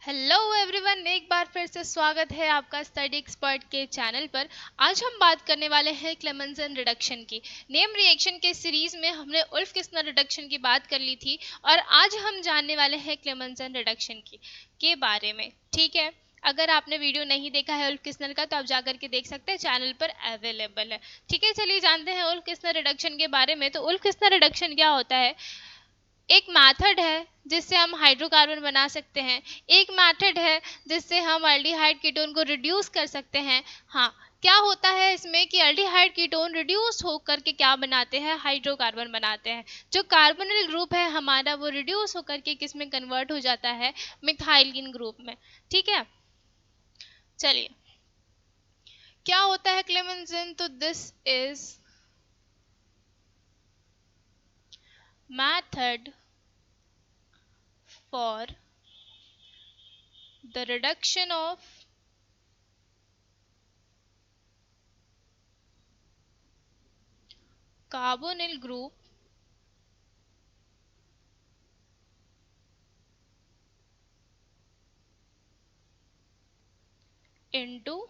Hello everyone, एक बार फिर से स्वागत है आपका स्टडी एक्सपर्ट के चैनल पर। आज हम बात करने वाले हैं क्लेमेंसन रिडक्शन की। नेम रिएक्शन के सीरीज में हमने उल्फ किस्नर रिडक्शन की बात कर ली थी और आज हम जानने वाले हैं क्लेमेंसन रिडक्शन की के बारे में। ठीक है, अगर आपने वीडियो नहीं देखा है उल्फ किस्नर का तो आप जाकर के देख सकते हैं, चैनल पर अवेलेबल है। ठीक है, चलिए जानते हैं उल्फ किस्नर रिडक्शन के बारे में। तो उल्फ किस्नर रिडक्शन क्या होता है? एक मेथड है जिससे हम हाइड्रोकार्बन बना सकते हैं, एक मेथड है जिससे हम एल्डिहाइड कीटोन को रिड्यूस कर सकते हैं। हाँ, क्या होता है इसमें कि एल्डिहाइड कीटोन रिड्यूस होकर के क्या बनाते हैं? हाइड्रोकार्बन बनाते हैं। जो कार्बोनिल ग्रुप है हमारा वो रिड्यूस होकर के किस में कन्वर्ट हो जाता है? मिथाइलिन ग्रुप में। ठीक है, चलिए क्या होता है क्लेमेंसन? तो this is method for the reduction of carbonyl group into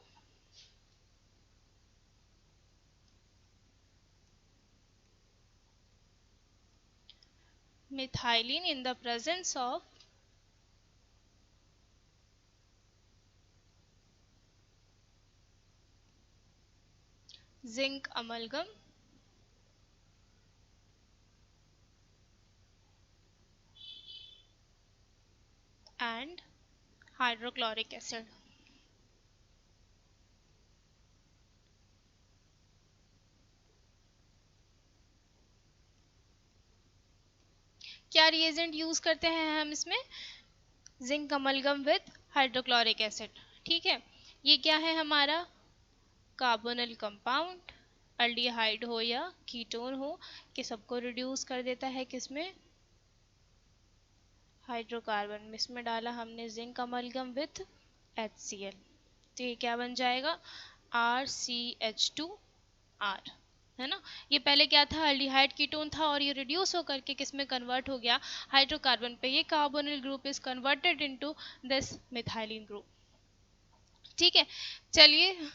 methylene in the presence of zinc amalgam and hydrochloric acid। क्या रिएजेंट यूज करते हैं हम इसमें? Zinc amalgam with hydrochloric acid. ठीक है, ये क्या है हमारा? कार्बोनिल कंपाउंड, एल्डिहाइड हो या कीटोन हो, कि सबको रिड्यूस कर देता है किसमें? हाइड्रोकार्बन में। इसमें डाला हमने जिंक अमलगम विथ HCl, तो ये क्या बन जाएगा? RCH2R, है ना। ये पहले क्या था? एल्डिहाइड कीटोन था और ये रिड्यूस होकर के किस में कन्वर्ट हो गया? हाइड्रोकार्बन पे। ये carbonyl group is converted into this methylene group. ठीक है, चलिए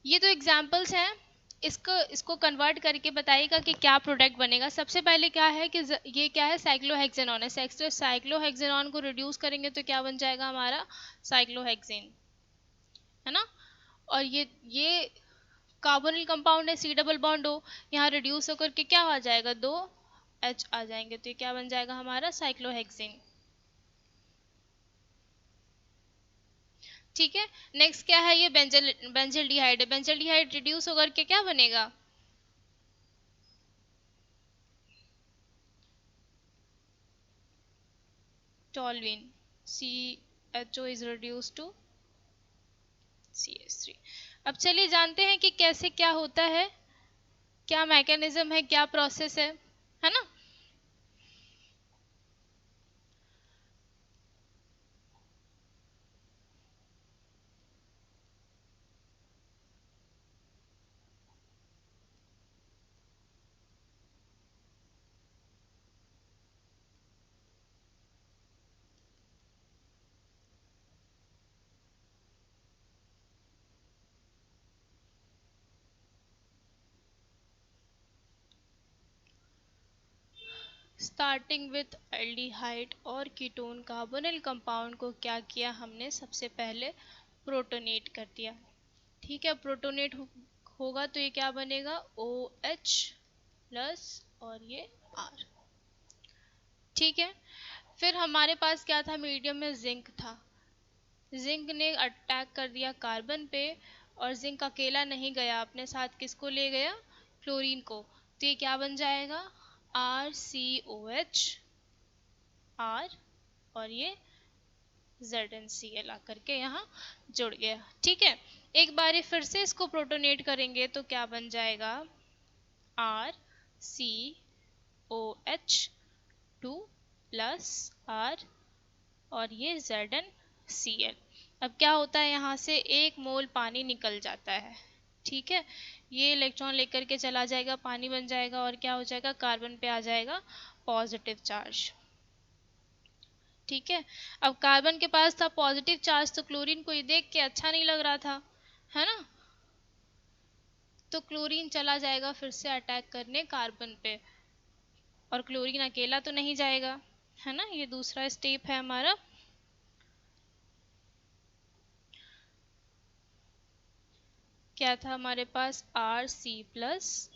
ये तो एग्जांपल्स हैं, इसको इसको कन्वर्ट करके बताइएगा कि क्या प्रोडक्ट बनेगा। सबसे पहले क्या है कि ये क्या है? साइक्लोहेक्सेनॉन है। साइक्लोहेक्सेनॉन को रिड्यूस करेंगे तो क्या बन जाएगा हमारा? साइक्लोहेक्सेन, है ना। और ये कार्बोनिल कंपाउंड है, सी डबल बॉन्ड हो, यहाँ रिड्यूस होकर के क्या आ जाएगा? 2 H आ जाएंगे, तो ये क्या बन जाएगा हमारा? साइक्लोहेक्सेन। ठीक है, नेक्स्ट क्या है? ये बेंजल्डिहाइड है। बेंजल्डिहाइड रिड्यूस होकर के क्या बनेगा? Toluene. CHO is reduced to CH3। अब चलिए जानते हैं कि कैसे क्या होता है, क्या मैकेनिज्म है, क्या प्रोसेस है ना। स्टार्टिंग विथ एल्डिहाइड और कीटोन कार्बोनिल कंपाउंड को क्या किया हमने? सबसे पहले प्रोटोनेट कर दिया। ठीक है, प्रोटोनेट होगा तो ये क्या बनेगा? OH प्लस और ये R। ठीक है, फिर हमारे पास क्या था? मीडियम में जिंक था। जिंक ने अटैक कर दिया कार्बन पे और जिंक अकेला नहीं गया, अपने साथ किसको ले गया? क्लोरीन को। तो ये क्या बन जाएगा? RCOH R और ये ZnCl आकर के यहाँ जुड़ गया। ठीक है, एक बार फिर से इसको प्रोटोनेट करेंगे तो क्या बन जाएगा? RCOH2 प्लस R और ये ZnCl। अब क्या होता है? यहाँ से 1 मोल पानी निकल जाता है। ठीक है, ये इलेक्ट्रॉन लेकर के चला जाएगा, पानी बन जाएगा और क्या हो जाएगा, कार्बन पे आ जाएगा पॉजिटिव चार्ज। ठीक है, अब कार्बन के पास था पॉजिटिव चार्ज, तो क्लोरीन को ये देख के अच्छा नहीं लग रहा था, है ना, तो क्लोरीन चला जाएगा फिर से अटैक करने कार्बन पे, और क्लोरीन अकेला तो नहीं जाएगा, है ना, ये दूसरा स्टेप है हमारा। क्या था हमारे पास, Rc+R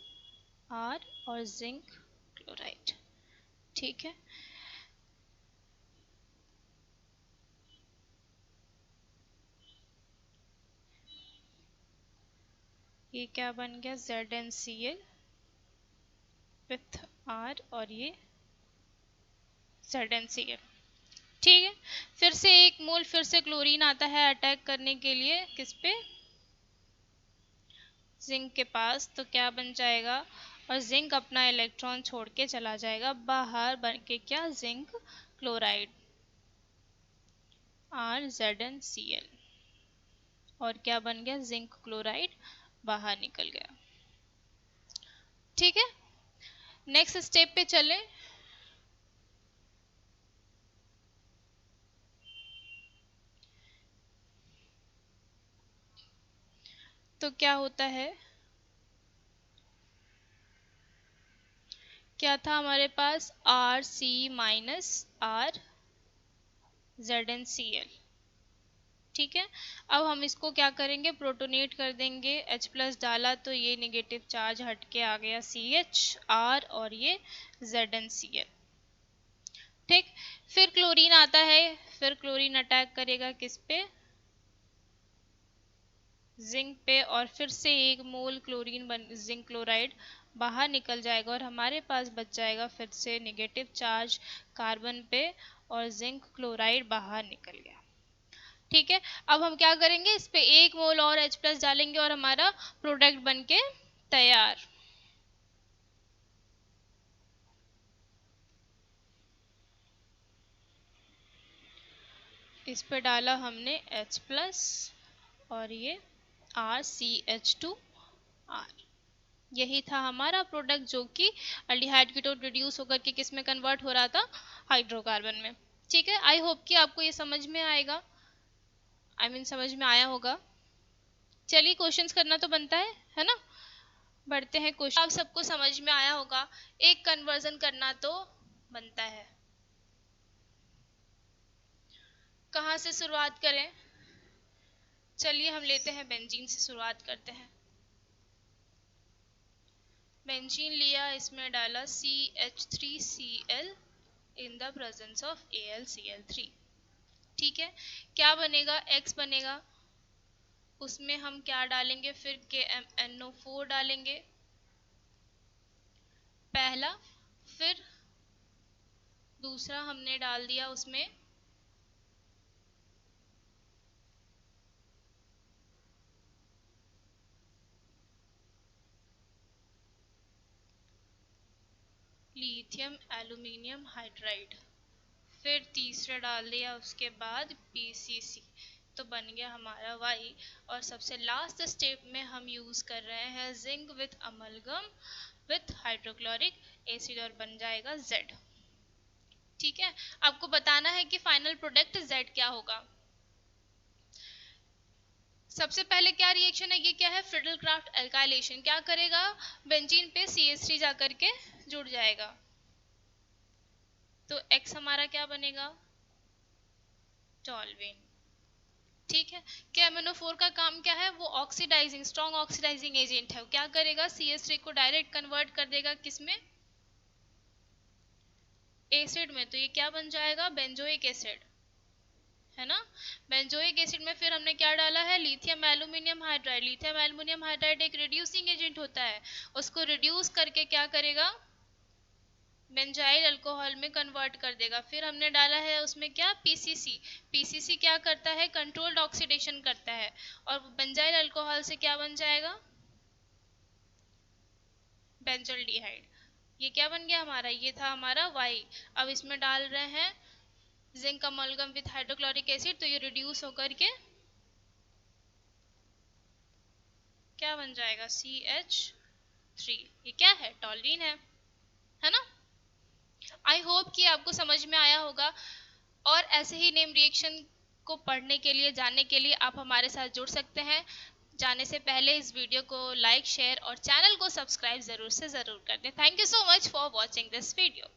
और जिंक क्लोराइड। ठीक है, ये क्या बन गया, ZnCl विथ R और ये ZnCl। ठीक है, फिर से एक मोल फिर से क्लोरीन आता है अटैक करने के लिए, किस पे, जिंक के पास, तो क्या बन जाएगा, और जिंक अपना इलेक्ट्रॉन छोड़ के चला जाएगा बाहर, बन के क्या, जिंक क्लोराइड RZnCl, और क्या बन गया, जिंक क्लोराइड बाहर निकल गया। ठीक है, नेक्स्ट स्टेप पे चले। तो क्या होता है, क्या था हमारे पास, Rc-R ZnCl। ठीक है, अब हम इसको क्या करेंगे, प्रोटोनेट कर देंगे, H+ डाला तो ये नेगेटिव चार्ज हट के आ गया CH, R और ये ZnCl। ठीक, फिर क्लोरीन आता है, फिर क्लोरीन अटैक करेगा किस पे, जिंक पे, और फिर से एक मोल क्लोरीन जिंक क्लोराइड बाहर निकल जाएगा, और हमारे पास बच जाएगा फिर से नेगेटिव चार्ज कार्बन पे, और जिंक क्लोराइड बाहर निकल गया। ठीक है, अब हम क्या करेंगे, इस पे एक मोल और H+ डालेंगे और हमारा प्रोडक्ट बनके तैयार। इस पे डाला हमने H+ और ये RCH2R, यही था हमारा प्रोडक्ट, जो कि अल्डिहाइड कीटोन रिड्यूस होकर के किस में कन्वर्ट हो रहा था, हाइड्रोकार्बन में। ठीक है, आई होप कि आपको ये समझ में आएगा, समझ में आया होगा। चलिए क्वेश्चंस करना तो बनता है ना, बढ़ते हैं क्वेश्चन। आप सबको समझ में आया होगा, एक कन्वर्जन करना तो बनता है। कहाँ से शुरुआत करें, चलिए हम लेते हैं बेंजीन से शुरुआत करते हैं। बेंजीन लिया, इसमें डाला CH3Cl in the presence of AlCl3। ठीक है, क्या बनेगा, X बनेगा, उसमें हम क्या डालेंगे, फिर KMnO4 डालेंगे पहला, फिर दूसरा हमने डाल दिया उसमें लिथियम एल्यूमिनियम हाइड्राइड, फिर तीसरा डाल दिया उसके बाद PCC, तो बन गया हमारा Y। और सबसे लास्ट स्टेप में हम यूज़ कर रहे हैं zinc with amalgam with hydrochloric acid, और बन जाएगा Z। ठीक है, आपको बताना है कि फाइनल प्रोडक्ट Z क्या होगा। सबसे पहले क्या रिएक्शन है, ये क्या है, फ्रिडल क्राफ्ट एल्काइलेशन, क्या करेगा, बेंजीन पे CH3 जाकर के जुड़ जाएगा, तो X हमारा क्या बनेगा, टॉल्वेन। ठीक है, KMnO4 का काम क्या है, वो ऑक्सीडाइजिंग, स्ट्रॉन्ग ऑक्सीडाइजिंग एजेंट है, वो क्या करेगा, CH3 को डायरेक्ट कन्वर्ट कर देगा किस में, एसिड में, तो ये क्या बन जाएगा, बेंजोइक एसिड, है ना। बेंजोइक एसिड में फिर हमने क्या डाला है, lithium aluminium hydride. Lithium aluminium hydride एक रिड्यूसिंग एजेंट होता है, उसको रिड्यूस करके क्या करेगा, बेंजाइल अल्कोहल में कन्वर्ट कर देगा। फिर हमने डाला है उसमें क्या, पीसीसी। पीसीसी क्या करता है, कंट्रोल्ड ऑक्सीडेशन करता है, और बेंजाइल अल्कोहल से क्या बन जाएगा, बेंजोल्डिहाइड। ये क्या बन गया हमारा, ये था हमारा वाई। अब इसमें डाल रहे हैं zinc amalgam with hydrochloric acid, तो ये रिड्यूस होकर के क्या बन जाएगा, CH3। ये क्या है, टॉल्यूइन है ना। आई होप कि आपको समझ में आया होगा। और ऐसे ही नेम रिएक्शन को पढ़ने के लिए, जानने के लिए आप हमारे साथ जुड़ सकते हैं। जाने से पहले इस वीडियो को लाइक, शेयर और चैनल को सब्सक्राइब ज़रूर से ज़रूर कर दें। Thank you so much for watching this video.